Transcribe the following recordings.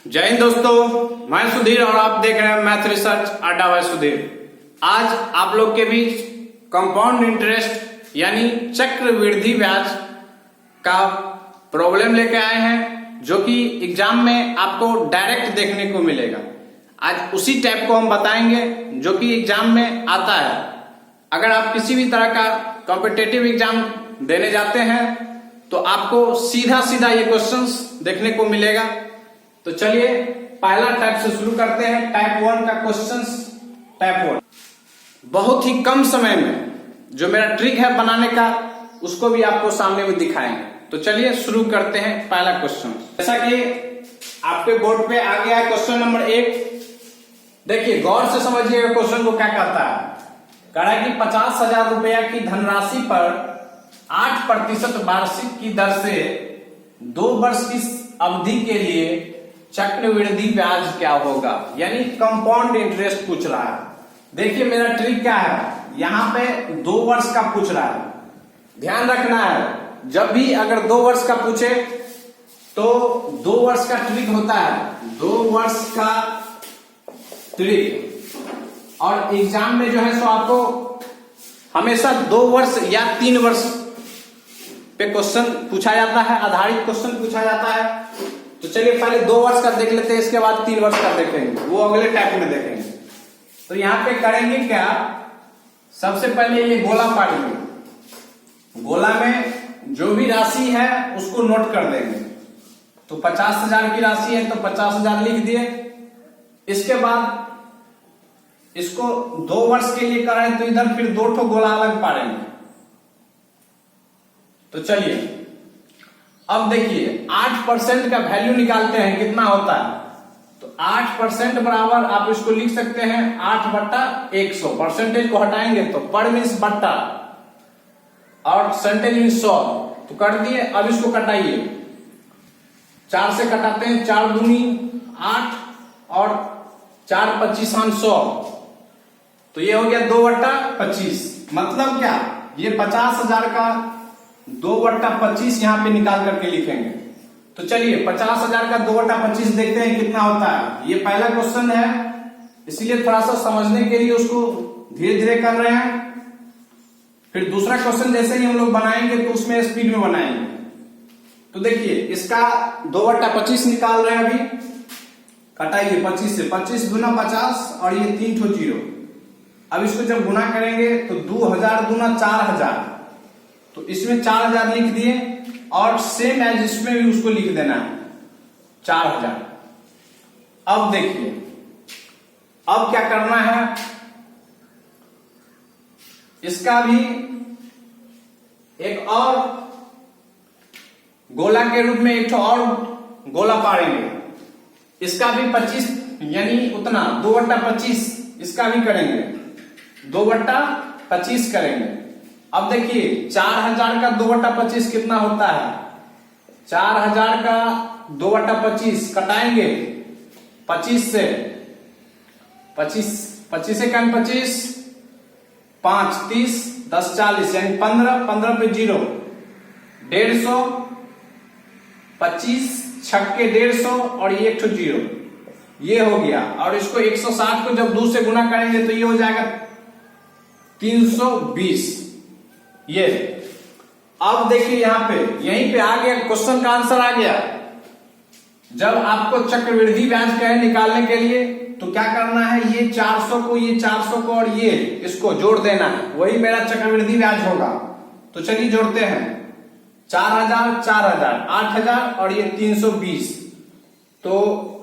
जय हिंद दोस्तों, मैं सुधीर और आप देख रहे हैं मैथ रिसर्च अड्डा बाय सुधीर। आज आप लोग के बीच कंपाउंड इंटरेस्ट यानी चक्रवृद्धि ब्याज का प्रॉब्लम लेके आए हैं, जो कि एग्जाम में आपको डायरेक्ट देखने को मिलेगा। आज उसी टाइप को हम बताएंगे जो कि एग्जाम में आता है। अगर आप किसी भी तरह का कॉम्पिटिटिव एग्जाम देने जाते हैं तो आपको सीधा सीधा ये क्वेश्चंस देखने को मिलेगा। तो चलिए पहला टाइप से शुरू करते हैं। टाइप 1 का क्वेश्चंस। टाइप 1 बहुत ही कम समय में जो मेरा ट्रिक है बनाने का उसको भी आपको सामने में दिखाएंगे। तो चलिए शुरू करते हैं पहला क्वेश्चन। जैसा कि आपके बोर्ड पे आ गया है क्वेश्चन नंबर 1। देखिए गौर से समझिएगा क्वेश्चन को क्या कहता है। कह रहा है कि 50,000 रुपया की धनराशि पर 8% वार्षिक की दर से 2 वर्ष की अवधि के लिए चक्रवृद्धि ब्याज क्या होगा, यानी कंपाउंड इंटरेस्ट पूछ रहा है। देखिए मेरा ट्रिक क्या है, यहां पे 2 वर्ष का पूछ रहा है। ध्यान रखना है, जब भी अगर 2 वर्ष का पूछे तो 2 वर्ष का ट्रिक होता है, 2 वर्ष का ट्रिक। और एग्जाम में जो है सो आपको हमेशा 2 वर्ष या 3 वर्ष पे क्वेश्चन पूछा जाता है, आधारित क्वेश्चन पूछा जाता है। तो चलिए पहले 2 वर्ष का देख लेते हैं, इसके बाद 3 वर्ष का देखेंगे, वो अगले टाइप में देखेंगे। तो यहां पे करेंगे क्या, सबसे पहले ये गोला पाड़ेंगे। गोला में जो भी राशि है उसको नोट कर देंगे। तो 50,000 की राशि है तो 50,000 लिख दिए। इसके बाद इसको 2 वर्ष के लिए करें तो इधर फिर 2 ठो गोला अलग पाड़ेंगे। तो चलिए अब देखिए 8% का वैल्यू निकालते हैं, कितना होता है। तो 8% बराबर आप इसको लिख सकते हैं 8/100। परसेंटेज को हटाएंगे तो पर मीन्स बट्टा और परसेंटेज मीन्स 100। तो कर दिए। अब इसको कटाइए, 4 से कटाते हैं, 4 दूनी 8 और 4 25 100। तो ये हो गया 2/25। मतलब क्या, ये 50,000 का 2/25 यहां पे निकाल करके लिखेंगे। तो चलिए 50,000 का 2/25 देखते हैं कितना होता है। ये पहला क्वेश्चन है, इसीलिए थोड़ा सा समझने के लिए उसको धीरे धीरे कर रहे हैं। फिर दूसरा क्वेश्चन जैसे ही हम लोग बनाएंगे तो उसमें स्पीड में बनाएंगे। तो देखिए इसका 2/25 निकाल रहे हैं अभी। कटाइए 25 से, 25 दूना 50 और ये 3 ठो 0। अब इसको जब गुना करेंगे तो 2000 दूना 4000। तो इसमें 4000 लिख दिए और सेम एज इसमें भी उसको लिख देना है 4000। अब देखिए अब क्या करना है, इसका भी एक और गोला के रूप में एक और गोला पाड़ेंगे। इसका भी 25 यानी उतना 2/25 इसका भी करेंगे, 2/25 करेंगे। अब देखिए 4000 का 2/25 कितना होता है। 4000 का 2/25 कटाएंगे 25 से, 25 से 25 5 30 10 40 यानी 15 पे 0 150, 25 छक्के 150 और ये 1 0। ये हो गया। और इसको 160 को जब 2 से गुना करेंगे तो ये हो जाएगा 320। ये अब देखिए यहां पे यहीं पे आ गया, क्वेश्चन का आंसर आ गया। जब आपको चक्रवृद्धि ब्याज कहे निकालने के लिए तो क्या करना है, ये 400 को, ये 400 को और ये इसको जोड़ देना है, वही मेरा चक्रवृद्धि ब्याज होगा। तो चलिए जोड़ते हैं 4000 4000 8000 और ये 320। तो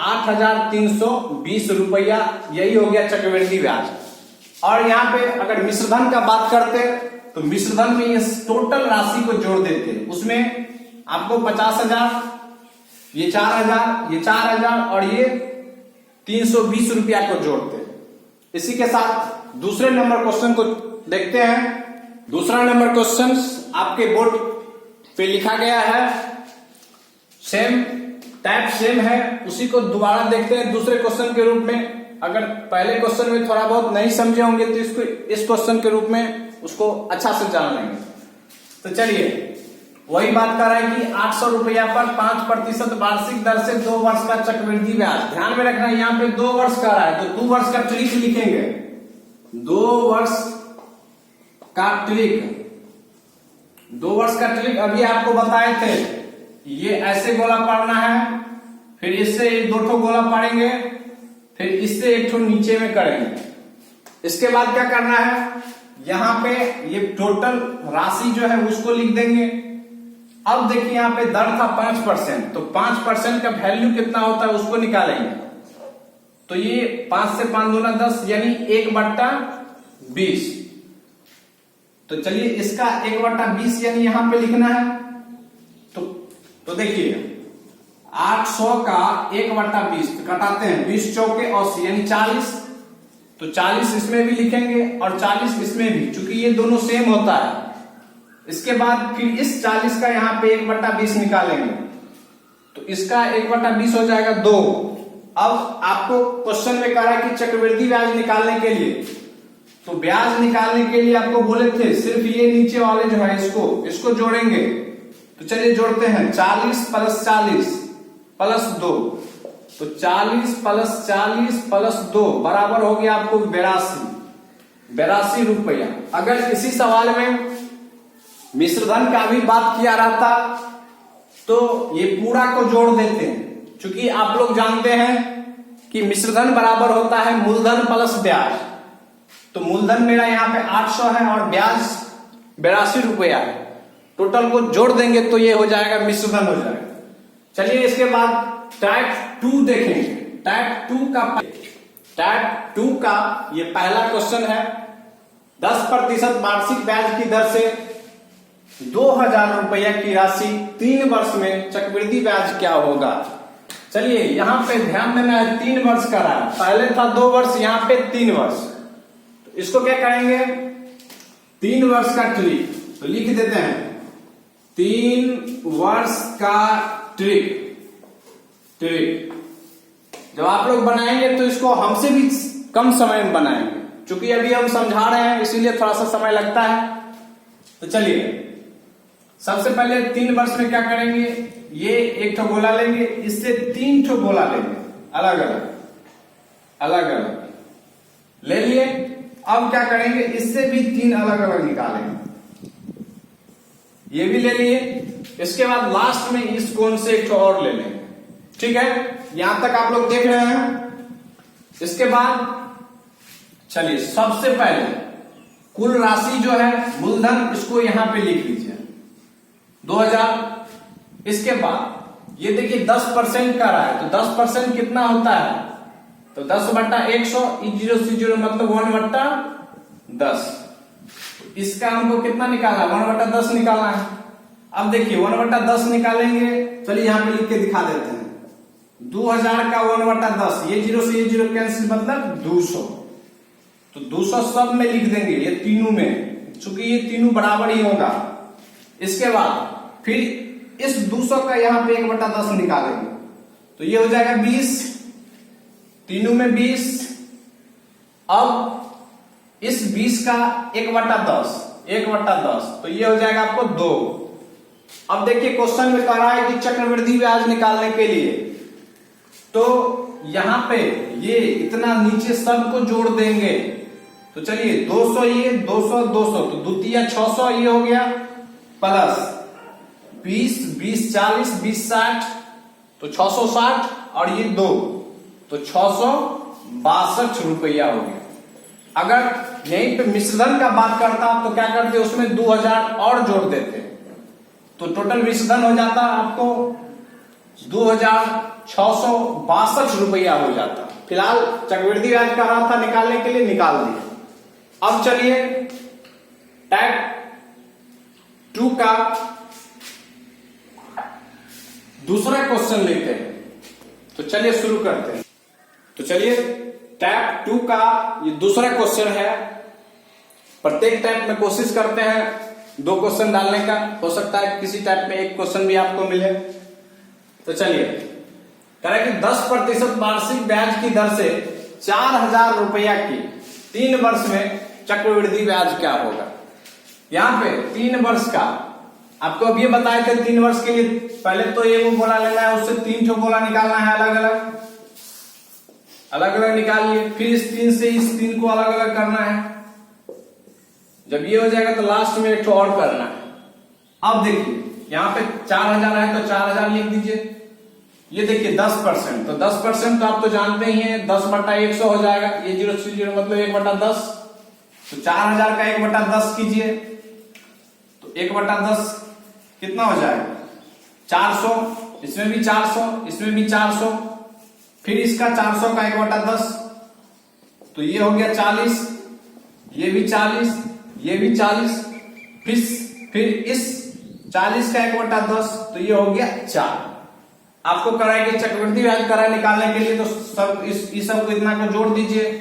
8320 रुपया यही हो गया चक्रवृद्धि ब्याज। और यहाँ पे अगर मिश्रधन का बात करते तो मिश्रधन में ये टोटल राशि को जोड़ देते, उसमें आपको 50,000, ये 4,000, ये 4,000 और ये 320 रुपया को जोड़ते। इसी के साथ दूसरे नंबर क्वेश्चन को देखते हैं। दूसरा नंबर क्वेश्चन आपके बोर्ड पे लिखा गया है, सेम टाइप सेम है, उसी को दोबारा देखते हैं दूसरे क्वेश्चन के रूप में। अगर पहले क्वेश्चन में थोड़ा बहुत नहीं समझे होंगे तो इसको इस क्वेश्चन के रूप में उसको अच्छा से जान लेंगे। तो चलिए वही बात कर रहा है कि 800 रुपया पर 5% वार्षिक दर से 2 वर्ष का चक्रवृद्धि ब्याज। ध्यान में रखना यहाँ पे 2 वर्ष का रहा है तो 2 वर्ष का ट्रिक लिखेंगे, 2 वर्ष का ट्रिक, 2 वर्ष का ट्रिक अभी आपको बताए थे। ये ऐसे गोला पाड़ना है, फिर इससे 2 गोला पाड़ेंगे, फिर इससे 1 नीचे में करेंगे। इसके बाद क्या करना है, यहाँ पे ये टोटल राशि जो है उसको लिख देंगे। अब देखिए यहाँ पे दर था 5%, तो 5% का वैल्यू कितना होता है उसको निकालेंगे। तो ये 5 से 5 दूना 10 यानी 1/20। तो चलिए इसका 1/20 यानी यहां पे लिखना है। तो देखिए 800 का 1/20 कटाते हैं, 20 चौके 80 यानी 40। तो 40 इसमें भी लिखेंगे और 40 इसमें भी, चूंकि ये दोनों सेम होता है। इसके बाद फिर इस 40 का यहाँ पे 1/20 निकालेंगे, तो इसका 1/20 हो जाएगा 2। अब आपको क्वेश्चन में कह रहा है कि चक्रवृद्धि ब्याज निकालने के लिए, तो ब्याज निकालने के लिए आपको बोले थे सिर्फ ये नीचे वाले जो है इसको जोड़ेंगे। तो चलिए जोड़ते हैं, 40 + 40 + 2, तो 40 + 40 + 2 बराबर हो गया आपको 82 रुपया। अगर इसी सवाल में मिश्रधन का भी बात किया रहता तो ये पूरा को जोड़ देते हैं, क्योंकि आप लोग जानते हैं कि मिश्रधन बराबर होता है मूलधन प्लस ब्याज। तो मूलधन मेरा यहाँ पे 800 है और ब्याज 82 रुपया है, टोटल को जोड़ देंगे तो ये हो जाएगा मिश्रधन हो जाएगा। चलिए इसके बाद टाइप 2 देखेंगे। टाइप 2 का ये पहला क्वेश्चन है। 10% वार्षिक ब्याज की दर से 2000 रुपया की राशि 3 वर्ष में चक्रवृद्धि ब्याज क्या होगा। चलिए यहाँ पे ध्यान देना है, 3 वर्ष का रहा, पहले था 2 वर्ष, यहाँ पे 3 वर्ष। तो इसको क्या करेंगे, 3 वर्ष का ट्रिक, तो लिख देते हैं 3 वर्ष का ट्रिक। जब आप लोग बनाएंगे तो इसको हमसे भी कम समय में बनाएंगे, क्योंकि अभी हम समझा रहे हैं इसीलिए थोड़ा सा समय लगता है। तो चलिए सबसे पहले 3 वर्ष में क्या करेंगे, ये 1 ठो गोला लेंगे, इससे 3 ठो गोला लेंगे, अलग अलग ले लिए। अब क्या करेंगे, इससे भी 3 अलग अलग निकालेंगे, ये भी ले लिए। इसके बाद लास्ट में इस कोण से 1 ठो और ले लेंगे। ठीक है, यहां तक आप लोग देख रहे हैं। इसके बाद चलिए सबसे पहले कुल राशि जो है मूलधन, इसको यहां पे लिख लीजिए 2000। इसके बाद ये देखिए 10% का रहा है, तो 10% कितना होता है, तो 10/100 0 मतलब 1/10। इसका हमको कितना निकालना है, 1/10 निकालना है। अब देखिए 1/10 निकालेंगे, चलिए यहां पे लिख के दिखा देते हैं। 2000 का 1/10, ये 0 से ये 0 कैंसिल मतलब 200। तो 200 सब में लिख देंगे, ये तीनों में, चूंकि ये तीनों बराबर ही होगा। इसके बाद फिर इस 200 का यहाँ पे 1/10 निकालेंगे, तो ये हो जाएगा 20, तीनों में 20। अब इस 20 का 1/10, तो ये हो जाएगा आपको 2। अब देखिए क्वेश्चन में कह रहा है कि चक्रवृद्धि ब्याज निकालने के लिए, तो यहां पे ये इतना नीचे सबको जोड़ देंगे। तो चलिए 200 ये 200 200, तो द्वितीय 600 ये हो गया, प्लस 20 20 40 20 60, तो 660 और ये 2, तो 662 रुपया हो गया। अगर यहीं पे मिश्रधन का बात करता तो क्या करते, उसमें 2000 और जोड़ देते, तो टोटल मिश्रधन हो जाता आपको 2662 रुपया हो जाता। फिलहाल चक्रवृद्धि ब्याज का रहा था निकालने के लिए, निकाल दिया। अब चलिए टाइप 2 का दूसरा क्वेश्चन लेते हैं। तो चलिए शुरू करते हैं। तो चलिए टाइप 2 का ये दूसरा क्वेश्चन है। प्रत्येक टाइप में कोशिश करते हैं 2 क्वेश्चन डालने का, हो सकता है किसी टाइप में 1 क्वेश्चन भी आपको मिले। तो चलिए कह रहा है कि 10% वार्षिक ब्याज की दर से 4000 रुपया की 3 वर्ष में चक्रवृद्धि ब्याज क्या होगा। यहाँ पे 3 वर्ष का आपको अभी बताए थे 3 वर्ष के लिए पहले तो ये वो गोला लेना है, उससे 3 ठो गोला निकालना है, अलग अलग निकालिए। फिर इस 3 से इस 3 को अलग अलग करना है। जब ये हो जाएगा तो लास्ट में एक ठो और करना है। अब देखिए यहाँ पे 4000 है तो 4000 लिख दीजिए। ये देखिए 10%, तो 10% तो आप तो जानते ही हैं, 10/100 हो जाएगा। ये 0 से 0 मतलब 1/10, तो 4000 का 1/10 कीजिए, तो 1/10 कितना हो जाएगा? 400। इसमें भी 400, इसमें भी 400, फिर इसका 400 का 1/10, तो ये हो गया 40, ये भी 40, ये भी 40, फिर इस 40 का 1/10, तो ये हो गया 4। आपको कराए कि चक्रवृद्धि ब्याज कराए निकालने के लिए तो सब इस सब को इतना को जोड़ दीजिए।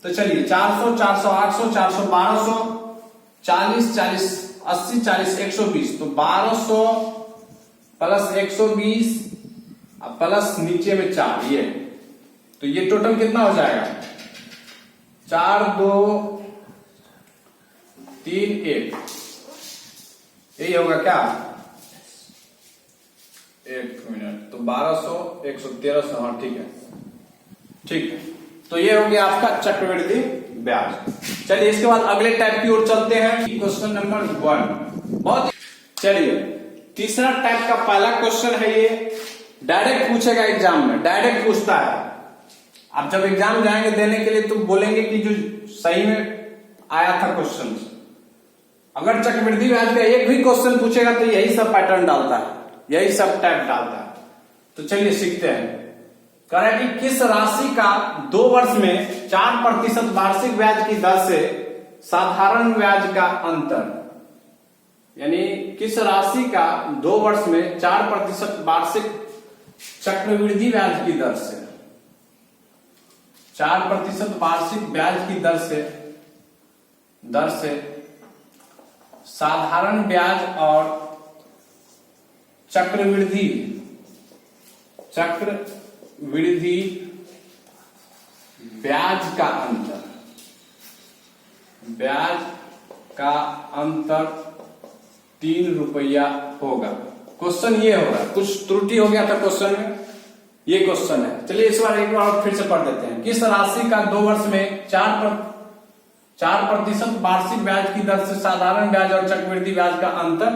तो चलिए 400, 400, 800, 400, 1200, 40, 40, 80, 40, 120, तो 1200 प्लस 120 प्लस नीचे में 4, ये तो ये टोटल कितना हो जाएगा? 4, 2, 3, 1, यही होगा क्या? एक मिनट, तो 1200, 11300, हाँ ठीक है, ठीक है। तो ये हो गया आपका चक्रवृद्धि ब्याज। चलिए इसके बाद अगले टाइप की ओर चलते हैं। क्वेश्चन नंबर 1 बहुत, चलिए तीसरा टाइप का पहला क्वेश्चन है, ये डायरेक्ट पूछेगा एग्जाम में, डायरेक्ट पूछता है। आप जब एग्जाम जाएंगे देने के लिए तो बोलेंगे कि जो सही में आया था क्वेश्चन, अगर चक्रवृद्धि ब्याज का एक भी क्वेश्चन पूछेगा तो यही सब पैटर्न डालता है, यही सब टाइप डालता है। तो चलिए सीखते हैं। कह रहा है कि किस राशि का 2 वर्ष में 4% वार्षिक ब्याज की दर से साधारण ब्याज का अंतर, यानी किस राशि का 2 वर्ष में 4% वार्षिक चक्रवृद्धि ब्याज की दर से, 4% वार्षिक ब्याज की दर से साधारण ब्याज और चक्रवृद्धि ब्याज का अंतर 3 रुपया होगा। क्वेश्चन ये होगा, कुछ त्रुटि हो गया था क्वेश्चन में, ये क्वेश्चन है। चलिए इस बार एक बार फिर से पढ़ देते हैं। किस राशि का 2 वर्ष में 4% वार्षिक ब्याज की दर से साधारण ब्याज और चक्रवृद्धि ब्याज का अंतर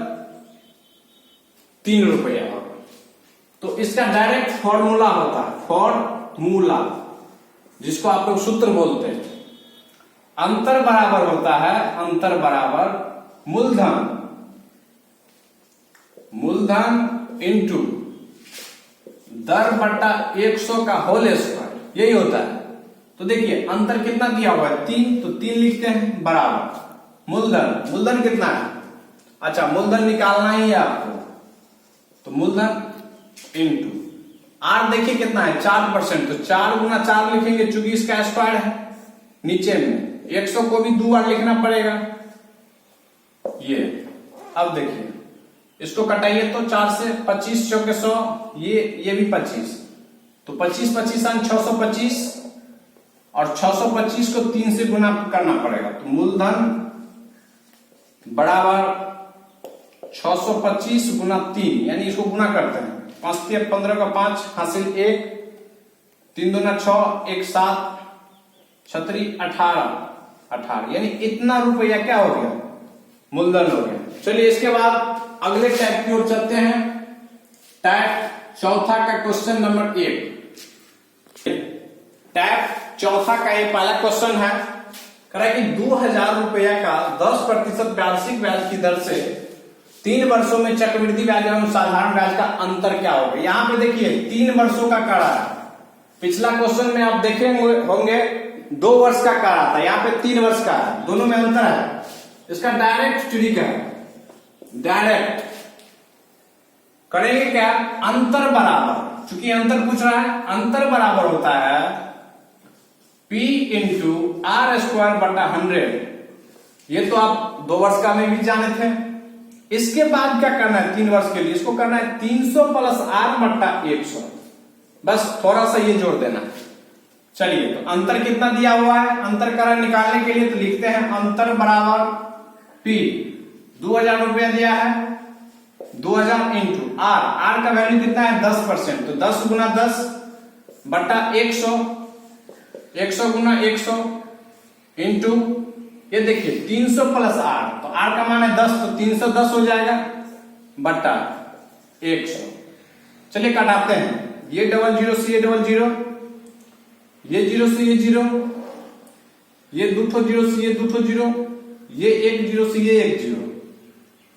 3 रुपया होगा। तो इसका डायरेक्ट फॉर्मूला होता है, फॉर्मूला जिसको आप लोग सूत्र बोलते हैं। अंतर बराबर होता है, अंतर बराबर मूलधन इंटू दर बटा 100 का होल स्क्वायर, यही होता है। तो देखिए अंतर कितना दिया हुआ है? 3, तो 3 लिखते हैं बराबर मूलधन कितना है? अच्छा मूलधन निकालना ही है आपको, तो मूलधन इंटू आर देखिए कितना है? 4%, तो 4 गुना 4 लिखेंगे चूंकि इसका स्क्वायर है। नीचे में 100 को भी 2 बार लिखना पड़ेगा। ये अब देखिए इसको कटाइए तो 4 से 25 चौके 100, ये भी 25, तो 25 25 625, और 625 को 3 से गुना करना पड़ेगा। तो मूलधन बराबर 625 गुना 3, यानी इसको गुना करते हैं। 5 3 15 का 5 हासिल 1, 3 दूना 6, 1 7, 36 18, यानी इतना रुपया क्या हो गया? मूलधन हो गया। चलिए इसके बाद अगले टाइप की ओर चलते हैं। टाइप चौथा का क्वेश्चन नंबर 1। टाइप चौथा का ये पहला क्वेश्चन है। कह रहा है कि 2000 रुपया का 10% वार्षिक ब्याज की दर से 3 वर्षों में चक्रवृद्धि ब्याज एवं साधारण ब्याज का अंतर क्या होगा? यहां पे देखिए 3 वर्षों का करा है। पिछला क्वेश्चन में आप देखेंगे होंगे 2 वर्ष का करा था, यहाँ पे 3 वर्ष का है, दोनों में अंतर है। इसका डायरेक्ट तरीका है, डायरेक्ट करेंगे क्या? अंतर बराबर, चूंकि अंतर पूछ रहा है, अंतर बराबर होता है P इंटू आर स्क्वायर बटा 100। ये तो आप 2 वर्ष का में भी जाने थे। इसके बाद क्या करना है? 3 वर्ष के लिए इसको करना है 300 प्लस आर बटा 100, बस थोड़ा सा ये जोड़ देना है। चलिए तो अंतर कितना दिया हुआ है? अंतर कारण निकालने के लिए तो लिखते हैं अंतर बराबर P, 2000 रुपया दिया है, 2000 इंटू आर, आर का वैल्यू कितना है 10%, तो 10 गुना 10 बटा 100, 100 गुना 100 इंटू ये देखिए 300 प्लस आर, तो आर का मान है 10, तो 310 हो जाएगा बटा 100। चलिए काटाते हैं, ये डबल जीरो से ये डबल जीरो, ये जीरो से ये जीरो, ये दो ठो जीरो से ये दो ठो जीरो, ये एक जीरो से ये एक जीरो,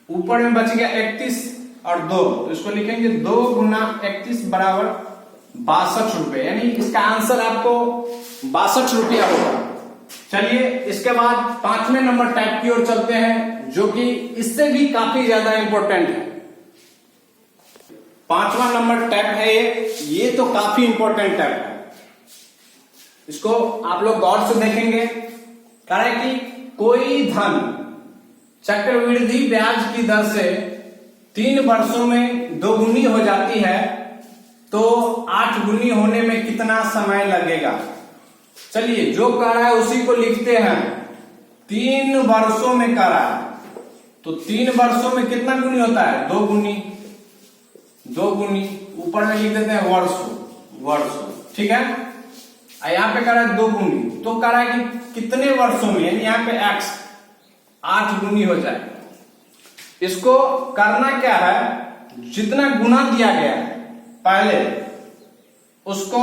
ऊपर में बच गया 31 और 2, तो इसको लिखेंगे 2 गुना 31 बराबर 62 रुपए, यानी इसका आंसर आपको 62 रुपया होगा। चलिए इसके बाद 5वें नंबर टाइप की ओर चलते हैं, जो कि इससे भी काफी ज्यादा इंपॉर्टेंट है। 5वां नंबर टाइप है ये तो काफी इंपॉर्टेंट टाइप है, इसको आप लोग गौर से देखेंगे। कह रहा है कि कोई धन चक्रवृद्धि ब्याज की दर से 3 वर्षों में दोगुनी हो जाती है, तो 8 गुनी होने में कितना समय लगेगा। चलिए जो कह रहा है उसी को लिखते हैं, 3 वर्षों में कह रहा है, तो 3 वर्षों में कितना गुनी होता है 2 गुनी, 2 गुनी, ऊपर में लिख देते हैं वर्षों, ठीक है। यहाँ पे कह रहा है 2 गुनी, तो कह रहा है कि कितने वर्षों में, यानी यहाँ पे x 8 गुनी हो जाए। इसको करना क्या है, जितना गुना दिया गया है पहले, उसको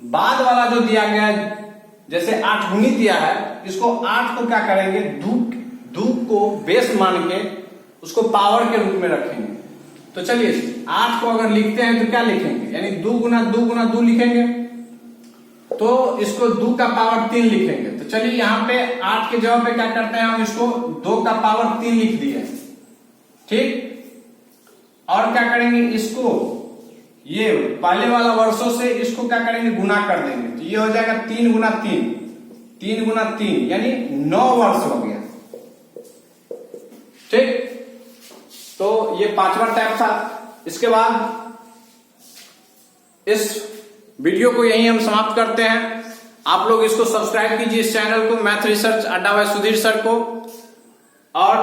बाद वाला जो दिया गया है, जैसे 8 गुनी दिया है, इसको 8 को क्या करेंगे, दो को बेस मान के उसको पावर के रूप में रखेंगे। तो चलिए 8 को अगर लिखते हैं तो क्या लिखेंगे, यानी 2 गुना 2 लिखेंगे, तो इसको 2 का पावर 3 लिखेंगे। तो चलिए यहाँ पे 8 के जगह पे क्या करते हैं, हम इसको 2 का पावर 3 लिख दिए, ठीक। और क्या करेंगे, इसको ये पहले वाला वर्षों से इसको क्या करेंगे, गुना कर देंगे, तो ये हो जाएगा 3 गुना 3 यानी 9 वर्ष हो गया, ठीक। तो ये 5वां टाइप था। इसके बाद इस वीडियो को यहीं हम समाप्त करते हैं। आप लोग इसको सब्सक्राइब कीजिए, इस चैनल को, मैथ रिसर्च अड्डा बाय सुधीर सर को, और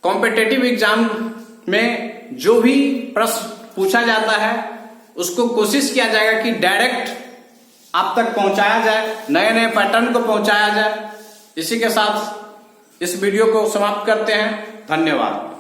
कॉम्पिटिटिव एग्जाम में जो भी प्रश्न पूछा जाता है उसको कोशिश किया जाएगा कि डायरेक्ट आप तक पहुंचाया जाए, नए नए पैटर्न को पहुंचाया जाए। इसी के साथ इस वीडियो को समाप्त करते हैं। धन्यवाद।